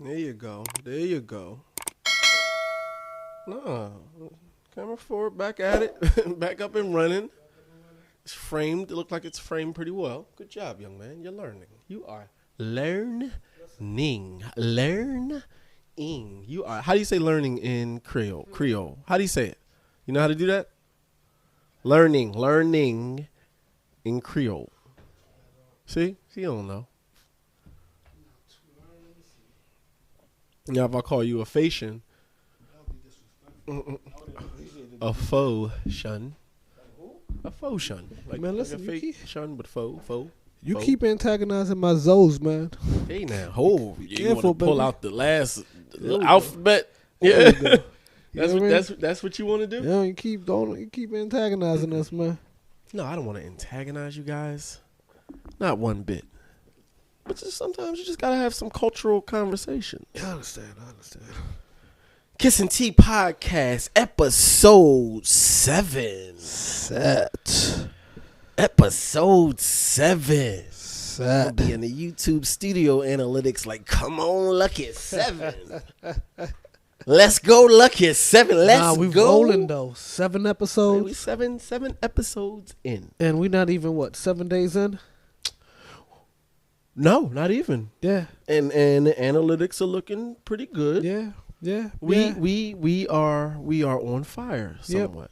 There you go. There you go. No. Camera forward, back at it. Back up and running. It's framed. It looked like it's framed pretty well. Good job, young man. You're learning. You are learning. Learning. You are. How do you say learning in Creole? Creole. How do you say it? You know how to do that? Learning. Learning in Creole. See? You don't know. Now, if I call you a Phasian, a faux shun, a faux shun, like, Man, listen, like a fake shun, but faux. You faux. keep antagonizing my Zoes, man. Hey now, hold. You Careful, want to pull baby. out the last There we alphabet? There Yeah, we go. that's You know what what I mean? that's what you want to do. Yeah, you keep antagonizing us, man. No, I don't want to antagonize you guys, not one bit. But just sometimes you just gotta have some cultural conversation. I understand. Kiss and Tea Podcast, episode 7. Episode 7. I'll be in the YouTube studio analytics like, come on, Lucky 7. Let's go, Lucky 7. Let's we go. rolling though. 7 We episodes, seven episodes in. and we not even 7 days in. No, not even. Yeah, And the analytics are looking pretty good. yeah. We are on fire somewhat.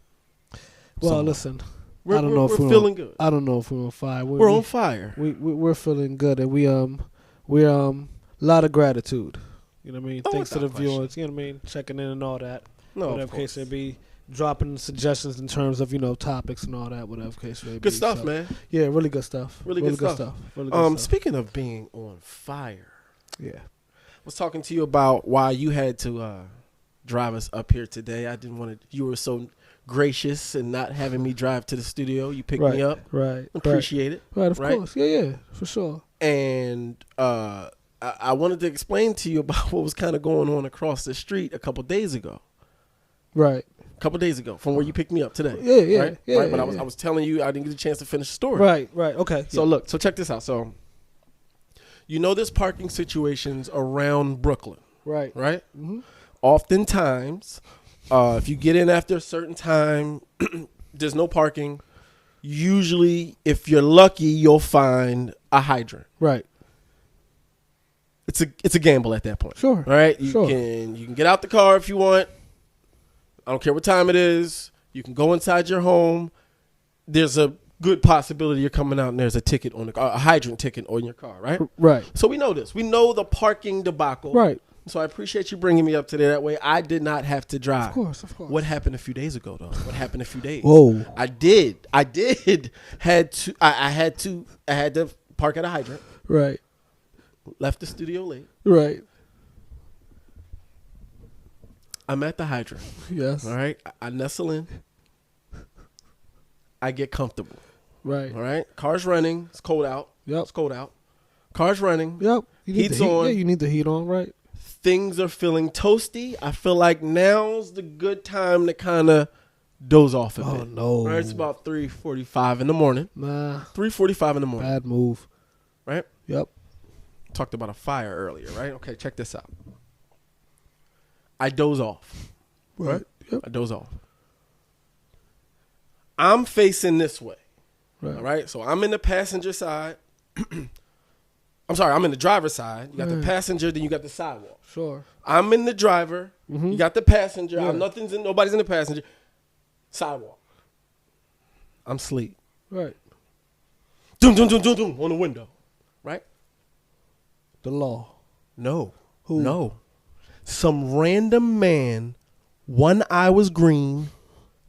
Well, Somewhat. listen. We're, I don't know if we're feeling good. I don't know if we're on fire. We're on fire. We're feeling good, and we're a lot of gratitude. You know what I mean? Oh, Thanks to the without question. viewers. You know what I mean? Checking in and all that. No, Whatever of case course. may be, dropping suggestions in terms of topics and all that. Whatever case may be. Good stuff, So, man. Yeah, really good stuff. Really good stuff. Really good stuff. Speaking of being on fire, Yeah. I was talking to you about why you had to drive us up here today. I didn't want to. You were so gracious in not having me drive to the studio. You picked me up. Right. Appreciate it. Right. Of right? course. Yeah. For sure. And I wanted to explain to you about what was kind of going on across the street a couple days ago. Right. A couple days ago, from where you picked me up today. Yeah. Right. Yeah. Right. But yeah. I was telling you I didn't get a chance to finish the story. Right. Okay. So look. So check this out. So there's parking situations around Brooklyn. Right. Right. Mm-hmm. Oftentimes, if you get in after a certain time, there's no parking. Usually, if you're lucky, you'll find a hydrant. Right. It's a gamble at that point. Sure. All right. You Sure. can get out the car if you want. I don't care what time it is. You can go inside your home. There's a good possibility you're coming out and there's a ticket on the car, a hydrant ticket on your car, right? Right. So we know this. We know the parking debacle. Right. So I appreciate you bringing me up today. That way I did not have to drive. Of course. What happened a few days ago, though? What happened a few days? Whoa. I had to park at a hydrant. Right. Left the studio late. Right. I'm at the hydrant. Yes. All right. I nestle in. I get comfortable. Right. All right. Car's running. It's cold out. Yep. It's cold out. Car's running. Yep. You need Heat's the heat. on. Yeah, you need the heat on, right? Things are feeling toasty. I feel like now's the good time to kind of doze off a Oh bit. no. All right. It's about 3:45 in the morning. Nah. 3:45 in the morning. Bad move. Right. Yep. Talked about a fire earlier, right? Okay, check this out. I doze off. Right? Yep. I doze off. I'm facing this way. Right. All right? So I'm in the passenger side. I'm sorry, I'm in the driver's side. You got the Right. passenger, then you got the sidewalk. Sure. I'm in the driver. Mhm. You got the passenger. Yeah. Nobody's in the passenger. Sidewalk. I'm asleep. Right. Doom, doom, doom, doom, doom on the window. Right? The law. No. Who? No. Some random man, one eye was green,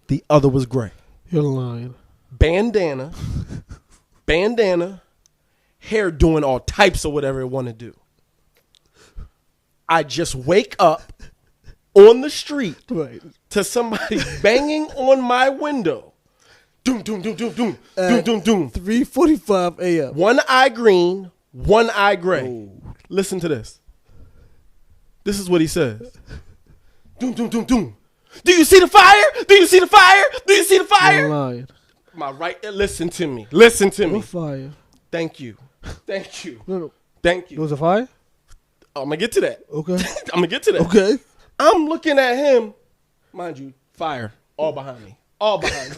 the other was gray. You're lying. Bandana, hair doing all types of whatever it want to do. I just wake up on the street Right. to somebody banging on my window. Doom, doom, doom, doom, doom, doom, doom, doom. 3:45 a.m. One eye green, one eye gray. Oh. Listen to this. This is what he says. Doom, doom, doom, doom. Do you see the fire? Do you see the fire? Do you see the You're fire? lying. My right. Listen to me. Listen to me. What fire? Thank you. Thank you. No. Thank It you. was a fire? I'm gonna get to that. Okay. I'm gonna get to that. Okay. I'm looking at him, mind you, fire all behind me, all behind me.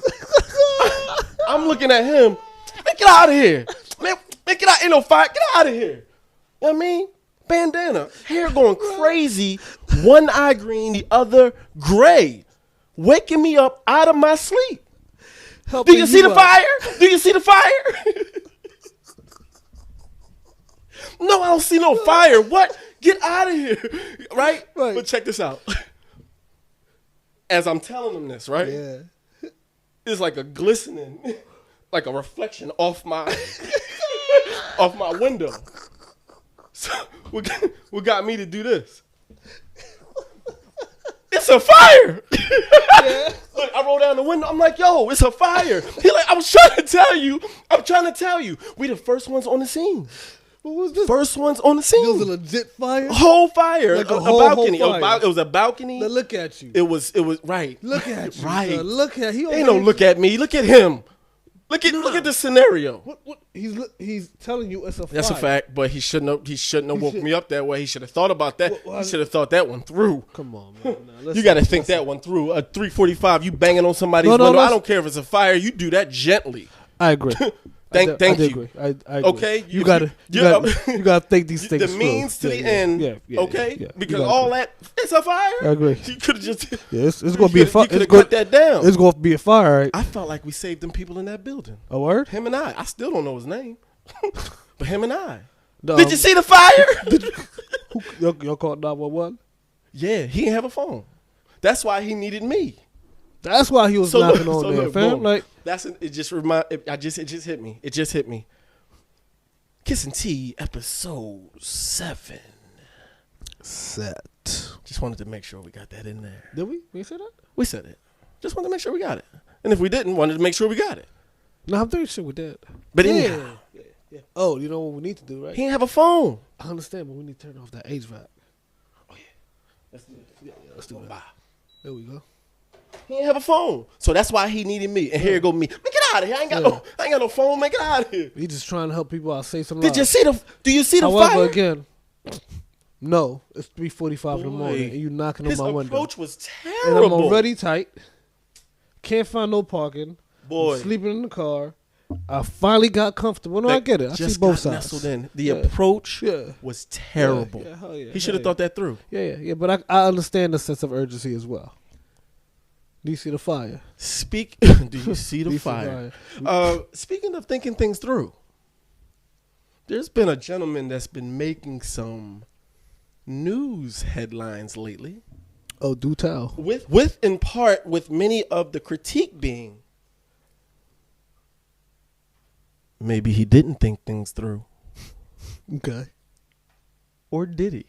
I'm looking at him. Man, get out of here, man. Get out! Ain't no fire. Get out of here. You know what I mean? Bandana, hair going crazy. One eye green, the other gray, waking me up out of my sleep. Do you see the fire? Do you see the fire? No, I don't see no fire. What? Get out of here. Right? But check this out. As I'm telling him this, right? Yeah. It's like a glistening, like a reflection off my window. So what got me to do this? It's a fire. Yeah. Look, I roll down the window. I'm like, yo, it's a fire. He like, I'm trying to tell you. We the first ones on the scene. What was this? First ones on the scene. It was a legit fire? Whole fire. Like a whole balcony. fire. It was a balcony. Now look at you. It was right. Look at you. Right. Look at he Ain't no look at me. Look at him. Look at the scenario. What? He's telling you it's a fire. That's a fact, but he shouldn't have woke me up that way. He should have thought about that. He should have thought that one through. Come on, man. Nah, you got to think that one through. A 345, you banging on somebody's window. I don't care if it's a fire. You do that gently. I agree. Thank you. Agree. I agree. Okay, you gotta think these things. The means to the end. Yeah, okay, yeah. Because all that it's a fire. I agree. You could have just. Yeah, it's gonna be a fire. You could have cut that down. It's gonna be a fire. Right? I felt like we saved them people in that building. A word? Him and I still don't know his name, but him and I. No, did you see the fire? Y'all called 911? Yeah, he didn't have a phone. That's why he needed me. That's why he was knocking on there, fam. Boom. Like it just hit me. It just hit me. Kiss and Tea, episode 7. Set. Just wanted to make sure we got that in there. Did we? We said that? We said it. Just wanted to make sure we got it. And if we didn't, wanted to make sure we got it. No, I'm pretty sure we did. But anyhow. Yeah. Oh, you know what we need to do, right? He didn't have a phone. I understand, but we need to turn off that HVAC. Oh, yeah. Let's do it. Yeah, let's do that. Bye. There we go. He didn't have a phone. So that's why he needed me. And here go me. Man, get out of here. I ain't got no phone. Man, get out of here. He just trying to help people out, save some lives. Do you see the However, fire? again, no, it's 3:45 in the morning and you knocking on my window. His approach was terrible. And I'm already tight. Can't find no parking. Boy. I'm sleeping in the car. I finally got comfortable. No, I get it. I see both sides. Nestled in. The approach was terrible. He should have thought that through. Yeah. But I understand the sense of urgency as well. Do you see the fire? Do you see the fire? Speaking of thinking things through, there's been a gentleman that's been making some news headlines lately. Oh, do tell. With in part with many of the critique being maybe he didn't think things through. Okay. Or did he?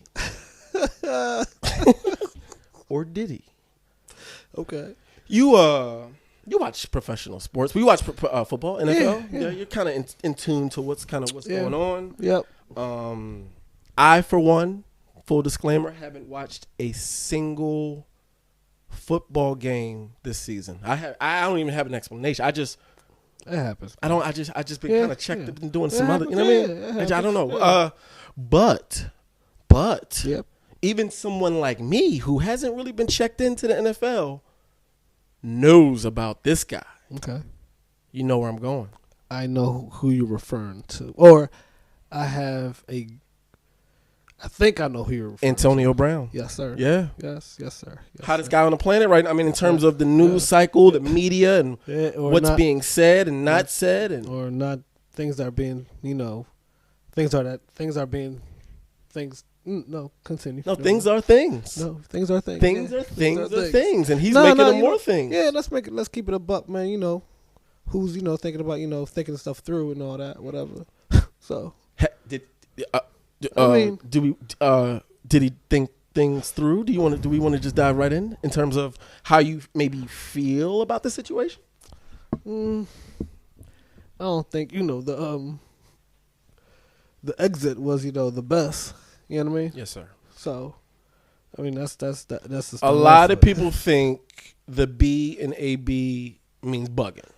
Or did he? Okay. You watch professional sports. We watch football, NFL. Yeah. You're kind of in tune to what's going on. Yep. I, for one, full disclaimer, haven't watched a single football game this season. I don't even have an explanation. It happens. I just been kind of checked and doing some other. You know what I mean? I don't know. But yep. Even someone like me who hasn't really been checked into the NFL knows about this guy. Okay. You know where I'm going. I know who you're referring to. Or I think I know who you're referring to. Antonio Brown. Yes, sir. Yeah. Yes, sir. Hottest guy on the planet right now. I mean, in terms of the news cycle, the media, and what's being said and not said. Or not things that are being, no, continue. No, things are things. No, things are things. Things are things. And he's making them more things. Yeah, let's keep it a buck, man. Who's, thinking about, thinking stuff through and all that, whatever. So. Did he think things through? Do we want to just dive right in terms of how you maybe feel about the situation? I don't think the exit was the best. You know what I mean? Yes, sir. So, I mean that's the a lot of people think the B in AB means bugging.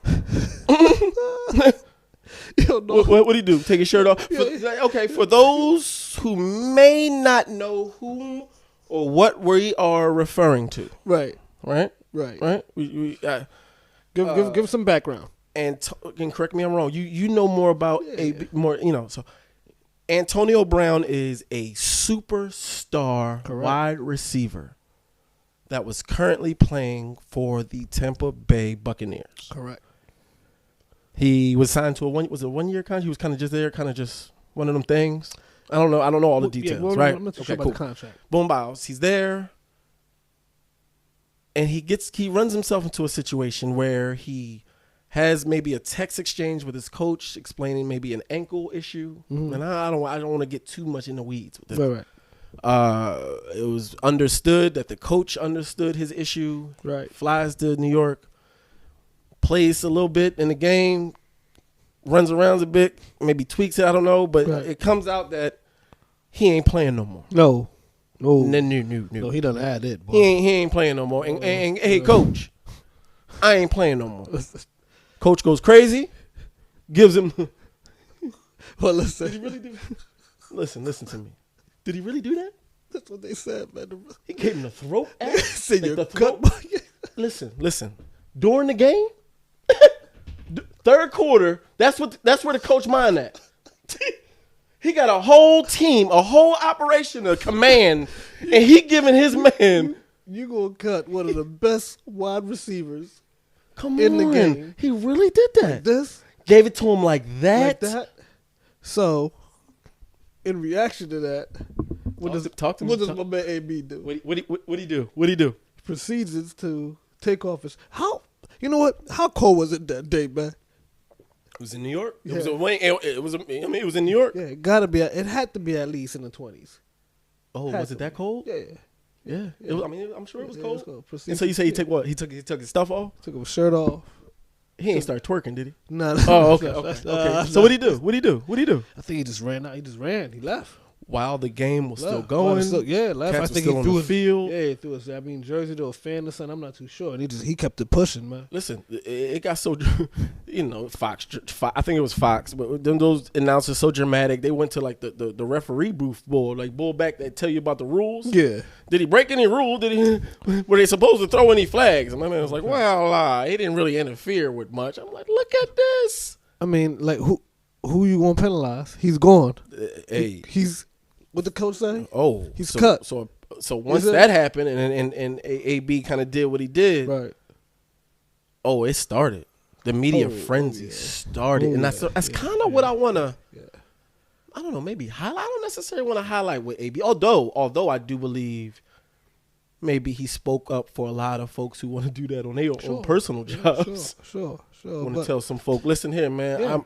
You don't know. What do you do? Take his shirt off? Okay, for those who may not know whom or what we are referring to. Right. Right? Right. Give some background. And correct me if I'm wrong. You know more about more, so Antonio Brown is a superstar wide receiver that was currently playing for the Tampa Bay Buccaneers. Correct. He was signed to a 1 year contract. He was kind of just there, kind of just one of them things. I don't know all the details, right? I'm not too sure about the contract. Boom Biles. He's there. And he runs himself into a situation where he has maybe a text exchange with his coach explaining maybe an ankle issue. And I don't want to get too much in the weeds with this. Right. It was understood that the coach understood his issue. Right. Flies to New York, plays a little bit in the game, runs around a bit, maybe tweaks it. I don't know, but it comes out that he ain't playing no more. No. No, he done had it. Boy. He ain't playing no more. And hey, coach, I ain't playing no more. Coach goes crazy, gives him. Well, listen. Did he really do? Listen to me. Did he really do that? That's what they said, man. He gave him the throat. The throat. Listen. During the game, third quarter, that's where the coach mind at. He got a whole team, a whole operation, a command, and he giving his man. You gonna cut one of the best wide receivers in the game. He really did that. Like this? Gave it to him like that? Like that? So, in reaction to that, what does my man AB do? What he do? Proceeds to take off his... You know what? How cold was it that day, man? It was in New York. Yeah. It was in New York. Yeah, it had to be at least in the 20s. Oh, was it that cold? Yeah. I'm sure it was cold. Cold. And so you say he took what? He took his stuff off? Took his shirt off. He ain't start twerking, did he? No. Oh, okay. So what'd he do? I think he just ran out. He left. While the game was still going. Left. I think he threw his field. Yeah, he threw his jersey to a fan or something. I'm not too sure. And he kept it pushing, man. Listen, it got so, Fox. I think it was Fox, but those announcers so dramatic. They went to like the referee booth bull back that tell you about the rules. Yeah. Did he break any rule? Were they supposed to throw any flags? And my man was like, well, he didn't really interfere with much. I'm like, look at this. I mean, like who you gonna penalize? He's gone. He's. What the coach say? Oh, he's cut. So once that happened and AB kind of did what he did, right? Oh, it started. The media frenzy started, and that's kind of what I want to. Yeah. I don't know, maybe highlight. I don't necessarily want to highlight with AB, although I do believe maybe he spoke up for a lot of folks who want to do that on their own personal jobs. Sure. I want to tell some folk, listen here, man. Yeah.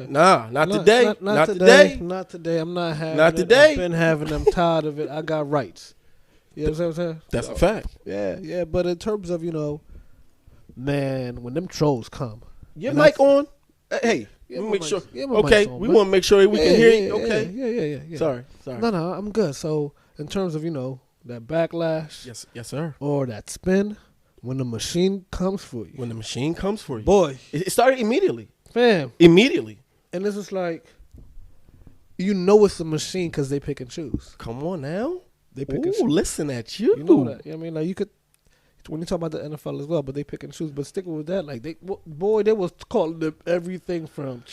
Not today. Not today. Not today. I'm not having Not today. I've been having them. Tired of it. I got rights. You know what I'm saying? That's a fact. Yeah. But in terms of, man, when them trolls come. Your mic on? Hey, make sure. Okay, we want to make sure we can hear you. Okay. Yeah. Sorry. No, I'm good. So in terms of, that backlash. Yes, sir. Or that spin. When the machine comes for you. Boy. It started immediately. Fam. Immediately. And this is like, it's a machine because they pick and choose. Come on now. They pick and choose. Listen at you. You know that. I mean, like you could, when you talk about the NFL as well, but they pick and choose. But sticking with that, like they was calling them everything from...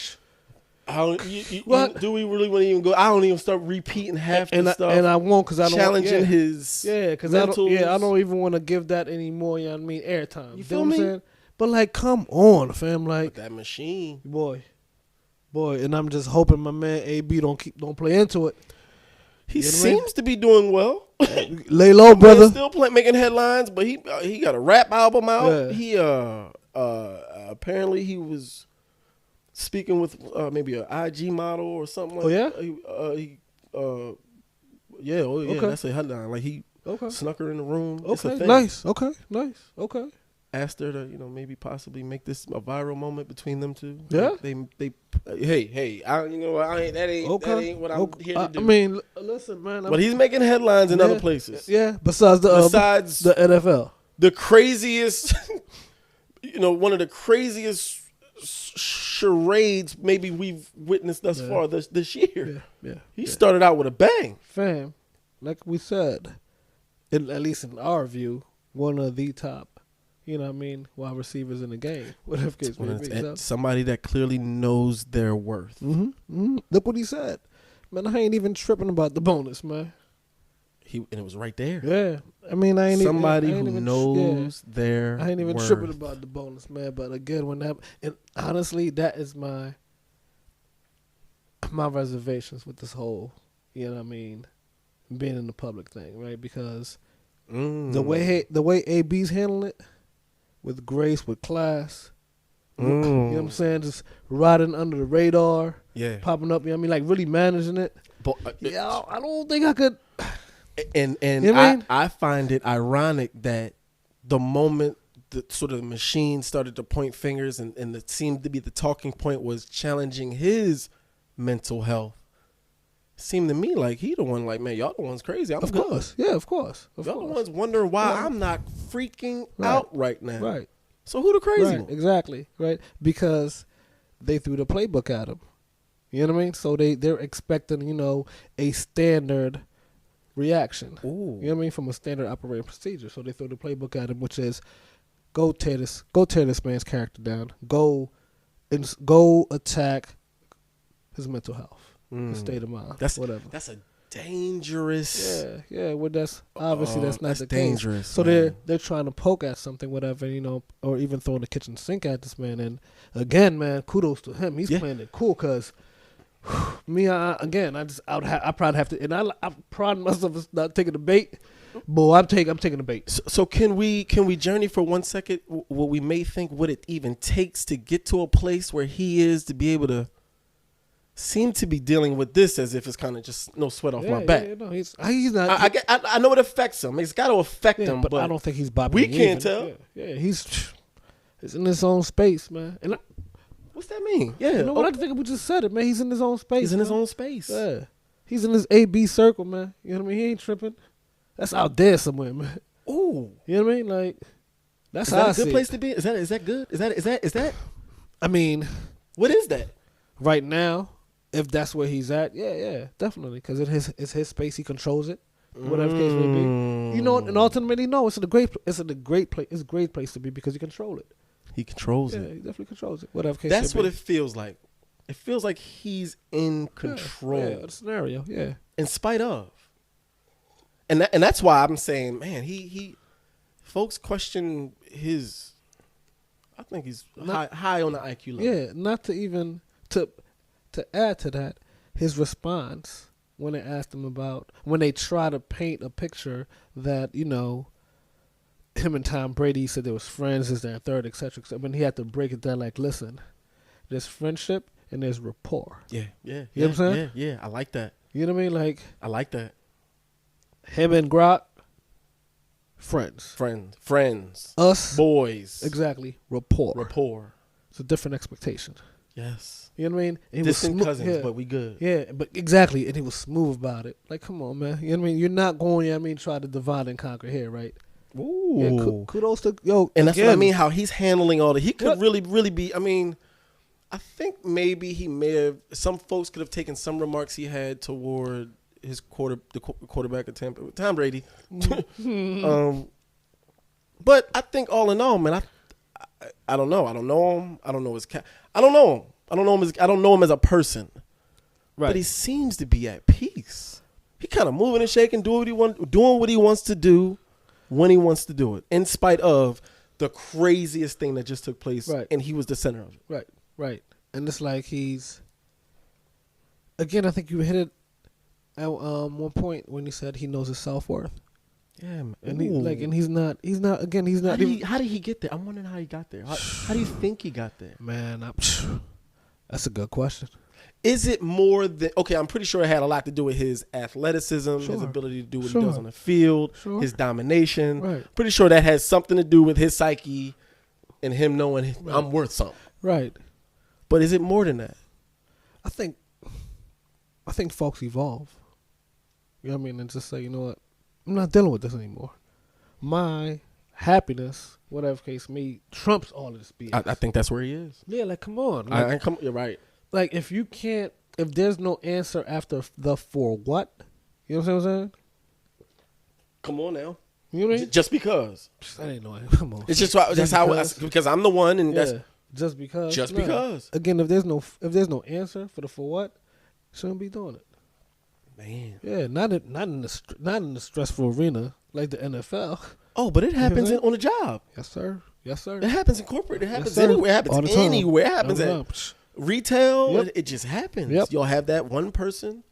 do we really want to even go? I don't even start repeating half the stuff. And I won't because I don't challenging his because I don't even want to give that anymore. You know what I mean? Airtime. You feel me? What I'm saying? But like, come on, fam. Like with that machine, boy. And I'm just hoping my man AB don't play into it. He seems to be doing well. Lay low, brother. Still making headlines, but he got a rap album out. Yeah. He apparently he was speaking with maybe an IG model or something like that. Okay. That's a headline. Like he snuck her in the room. Okay, it's a thing. nice. Okay. Asked her to, maybe possibly make this a viral moment between them two. Yeah. Like hey, that ain't what I'm here to do. I mean, listen, man. But he's making headlines in other places. Yeah. Besides the NFL, the craziest, one of the craziest charades maybe we've witnessed thus far this year. Yeah. He started out with a bang. Fam, like we said, at least in our view, one of the top, you know what I mean, wide receivers in the game. Whatever case may be. So. Somebody that clearly knows their worth. Look what he said. Man, I ain't even tripping about the bonus, man. And it was right there. Yeah. I mean, I ain't somebody even, who knows their I ain't even worth. tripping about the bonus, man. But again, and honestly, that is my reservations with this whole, you know what I mean, being in the public thing, right? Because the way AB's handling it, with grace, with class, you know what I'm saying, just riding under the radar, popping up, you know what I mean, like really managing it. But, I don't think I could. And you know what I mean? I find it ironic that the moment the sort of machine started to point fingers and it seemed to be the talking point was challenging his mental health, it seemed to me like he the one like, man, y'all the ones crazy. I'm of good. Course. Yeah, of course. Y'all the ones wondering why I'm not freaking out right now. Right. So who the crazy one? Exactly. Right. Because they threw the playbook at him. You know what I mean? So they're expecting, you know, a standard reaction. Ooh. You know what I mean? From a standard operating procedure. So they throw the playbook at him, which is go tear this man's character down. Go attack his mental health, his state of mind. That's whatever. That's a dangerous. Yeah. Well, that's obviously that's not the dangerous, case. So man. they're trying to poke at something, whatever, you know, or even throwing the kitchen sink at this man. And again, man, kudos to him. He's playing it cool because. Me, I probably have to, and I pride myself as not taking the bait. Boy, I'm taking the bait. So can we journey for 1 second? What we may think what it even takes to get to a place where he is to be able to seem to be dealing with this as if it's kind of just no sweat off my back. Yeah, no, he's not. I know it affects him. It's got to affect him, but I don't think he's bobbing. We can't tell. Yeah, he's in his own space, man. And what's that mean? Yeah, you know what? I think we just said it, man. He's in his own space. He's in his own space. Yeah, he's in his AB circle, man. You know what I mean? He ain't tripping. That's out there somewhere, man. Ooh, you know what I mean? Like that's is how that a good place to be? Is that good? Is that? I mean, what is that right now? If that's where he's at, yeah, definitely, because it's his space. He controls it, whatever case may be. You know, and ultimately, no, it's a great place to be because you control it. He controls it. Yeah, he definitely controls it. Whatever case. That's what it feels like. It feels like he's in control. Yeah, the scenario. Yeah. In spite of. And that's why I'm saying, man, he folks question his. I think he's high on the IQ level. Yeah, not to even to add to that, his response when they asked him when they try to paint a picture that, you know, him and Tom Brady said they was friends, this, that, and third, et cetera, when he had to break it down, like, listen, there's friendship and there's rapport. Yeah. You know what I'm saying? Yeah, I like that. You know what I mean? Like, I like that. Him and Grok, friends. Us, boys. Exactly. Rapport. It's a different expectation. Yes. You know what I mean? And distant cousins, but we good. Yeah, but exactly. And he was smooth about it. Like, come on, man. You know what I mean? You're not going, you know what I mean, try to divide and conquer here, right? Ooh. Yeah, kudos to, and that's what I mean, how he's handling all that. He could really be, I mean, I think maybe he may have, some folks could have taken some remarks he had toward his the quarterback of Tom Brady. But I think all in all, man, I don't know. I don't know him. I don't know his I don't know him. I don't know him as a person. Right. But he seems to be at peace. He kind of moving and shaking, doing what he wants to do when he wants to do it, in spite of the craziest thing that just took place, and he was the center of it. Right. And it's like he's, again, I think you hit it at one point when he said he knows his self-worth. Yeah, man. And he's not. How did he get there? I'm wondering how he got there. How do you think he got there? Man, that's a good question. Is it more than, okay, I'm pretty sure it had a lot to do with his athleticism, his ability to do what he does on the field, his domination. Right. Pretty sure that has something to do with his psyche and him knowing I'm worth something. Right. But is it more than that? I think folks evolve. You know what I mean? And just say, you know what? I'm not dealing with this anymore. My happiness, whatever case may, trumps all of this BS. I think that's where he is. Yeah, like come on. Like, You're right. like if there's no answer after the for what, you know what I'm saying? Come on now. You know what I mean? Just because. I ain't know. Come on. It's just because I'm the one, and that's just because. just because. Again, if there's no answer for the for what, shouldn't be doing it. Man. Yeah, not in the stressful arena like the NFL. Oh, but it happens on the job. Yes, sir. Yes, sir. It happens in corporate. It happens sir. anywhere. It happens All the time. anywhere. It happens at retail. Yep. It just happens. Yep. You'll have that one person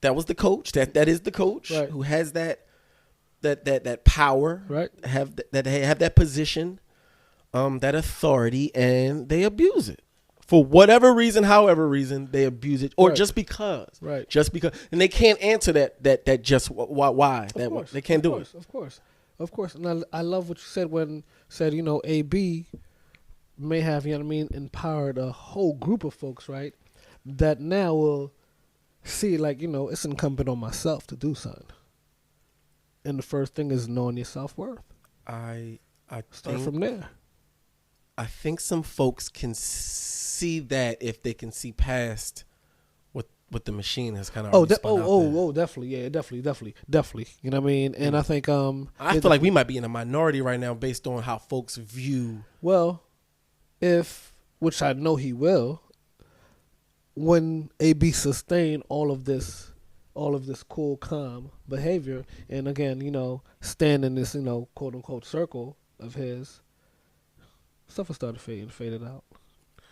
that was the coach. That is the coach Right. who has that power. Right. Have that position, that authority, and they abuse it. For whatever reason, however reason, they abuse it, or Right. just because, Right. just because, and they can't answer that just why Of course. they can't do it. Of course. And I love what you said when said, AB may have, empowered a whole group of folks, right? That now will see, like, it's incumbent on myself to do something. And the first thing is knowing your self-worth. I Start from there. I think some folks can see that if they can see past what the machine has kind of definitely, yeah, definitely. You know what I mean? And I think I feel like we might be in a minority right now based on how folks view. Well, which I know he will, when AB sustain all of this cool, calm behavior, and again, stand in this, quote unquote circle of his, stuff will start to fade out.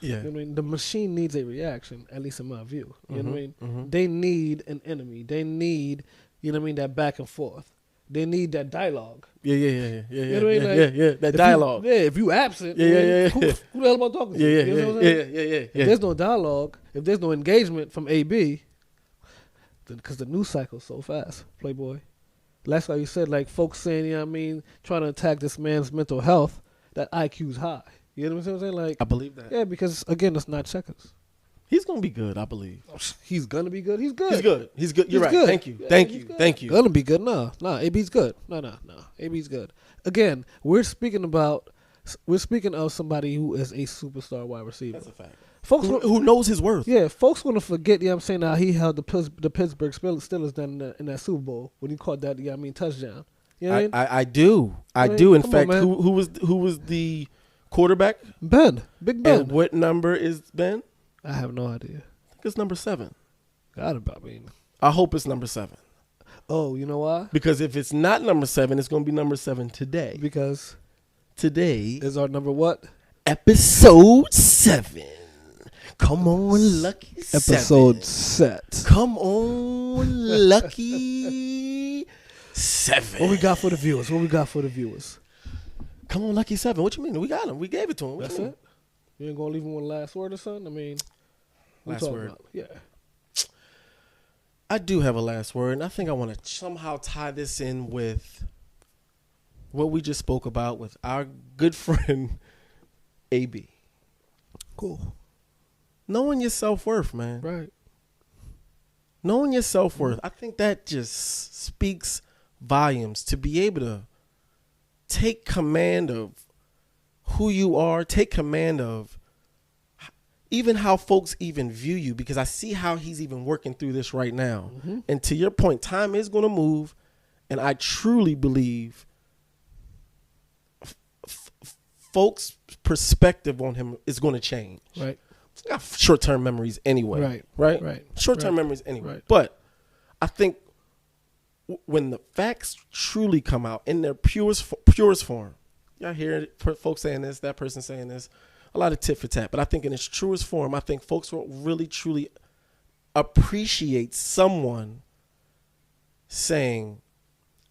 Yeah. You know what I mean? The machine needs a reaction, at least in my view. You know what I mean? Mm-hmm. They need an enemy. They need, that back and forth. They need that dialogue. Yeah. You know what I mean? Like, That dialogue. If you absent, Yeah. Who the hell am I talking to? Yeah. You know what I'm saying? Yeah. If there's no dialogue, if there's no engagement from AB, because the news cycle's so fast, Playboy. That's why you said, like, folks saying, trying to attack this man's mental health, that IQ's high. You know what I'm saying? Like, I believe that. Yeah, because, again, it's not checkers. He's gonna be good, I believe. He's gonna be good. He's good. He's good. You're right. Good. Thank you. Yeah, Thank you. Gonna be good. No. AB's good. No. AB's good. Again, we're speaking of somebody who is a superstar wide receiver. That's a fact. Folks Who knows his worth? Yeah, folks gonna forget. You know what I'm saying, how he held the Pittsburgh Steelers down in that Super Bowl when he caught that. Touchdown. You know what I mean? I do. I do. In fact, who was the quarterback? Ben. Big Ben. And what number is Ben? I have no idea. I think it's number 7. I hope it's number 7. Oh, you know why? Because if it's not number 7, it's going to be number 7 today. Because today is our number what? Episode 7. Come on, Lucky 7. Episode set. Come on, Lucky 7. What we got for the viewers? Come on, Lucky 7. What you mean? We got him. We gave it to him. That's it? You ain't gonna leave him with a last word or something? Last word. About? Yeah. I do have a last word, and I think I want to somehow tie this in with what we just spoke about with our good friend AB. Cool. Knowing your self-worth, man. Right. Knowing your self-worth, I think that just speaks volumes to be able to take command of who you are, take command of even how folks even view you, because I see how he's even working through this right now. Mm-hmm. And to your point, time is going to move, and I truly believe folks' perspective on him is going to change. Right. He's got short-term memories anyway. Right. Short-term memories anyway. Right. But I think when the facts truly come out in their purest form, y'all hear folks saying this, that person saying this, a lot of tit for tat. But I think in its truest form, I think folks will really, truly appreciate someone saying,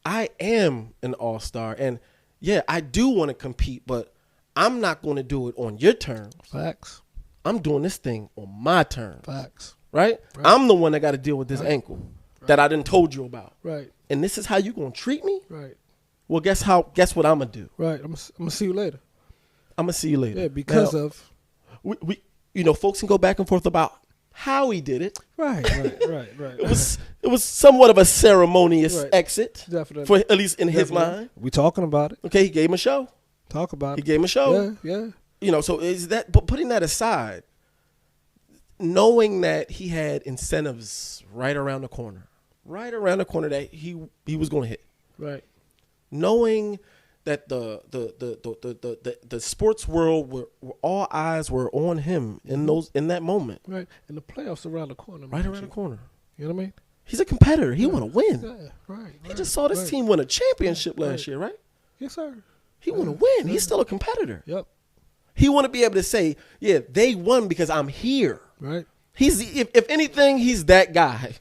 I am an all-star. And, yeah, I do want to compete, but I'm not going to do it on your terms. Facts. I'm doing this thing on my terms. Facts. Right? I'm the one that got to deal with this ankle that I done told you about. Right. And this is how you going to treat me? Right. Well, guess what I'm going to do? Right. I'm going to see you later. I'm going to see you later. Yeah, because now, we folks can go back and forth about how he did it. Right. It was somewhat of a ceremonious exit, Definitely. for at least in his mind. We talking about it. Okay, he gave him a show. Talk about He it. gave him a show. Yeah. You know, so is that? But putting that aside, knowing that he had incentives right around the corner that he was going to hit. Right. Knowing that the sports world were all eyes were on him in that moment. Right. And the playoffs around the corner. Right around the corner. You know what I mean? He's a competitor. He want to win. Yeah. Right. He just saw this team win a championship last year, right? Yes, sir. He want to win. He's still a competitor. Yep. He want to be able to say, yeah, they won because I'm here. Right. If anything, he's that guy.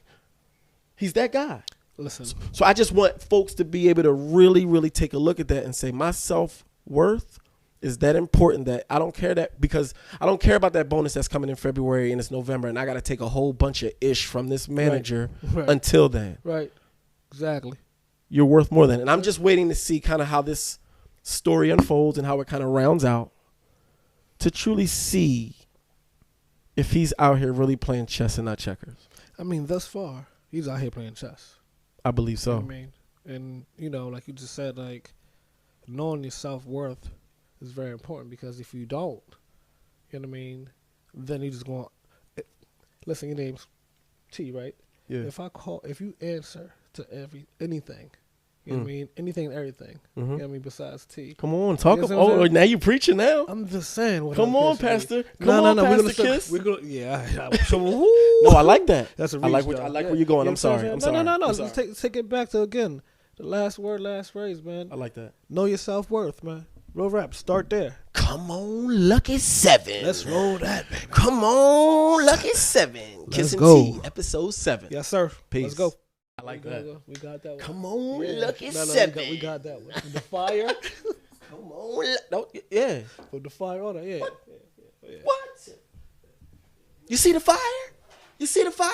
He's that guy. Listen. So I just want folks to be able to really, really take a look at that and say, my self-worth is that important that I don't care because I don't care about that bonus that's coming in February and it's November and I got to take a whole bunch of ish from this manager until then. Right. Exactly. You're worth more than. And I'm just waiting to see kind of how this story unfolds and how it kind of rounds out to truly see if he's out here really playing chess and not checkers. I mean, thus far, he's out here playing chess. I believe so. You know what I mean? And, you know, like you just said, like, knowing your self-worth is very important because if you don't, you know what I mean, then you just go on. Listen, your name's T, right? Yeah. If you answer to anything, you know what I mean? Anything and everything. You know what I mean? Besides T. Come on, talk. You know Oh, now you preaching now. I'm just saying. Come on, Pastor. Come on, no, Pastor Kiss. We're gonna, yeah. No, I like that. That's a I like reach, where though. you're going. You I'm sorry. I'm sorry. No. I'm sorry. Let's take it back to again. The last word, last phrase, man. I like that. Know your self-worth, man. Real rap. Start there. Come on, Lucky 7. Let's roll that, baby. Come on, Lucky 7. Let's Kiss and go. Tea, episode 7. Yes, sir. Peace. Let's go. I like that. We got that one. Come on, Yeah. Lucky No, 7. we got that one. The fire. Come on, yeah. With the fire on it, yeah. What? You see the fire? You see the fire?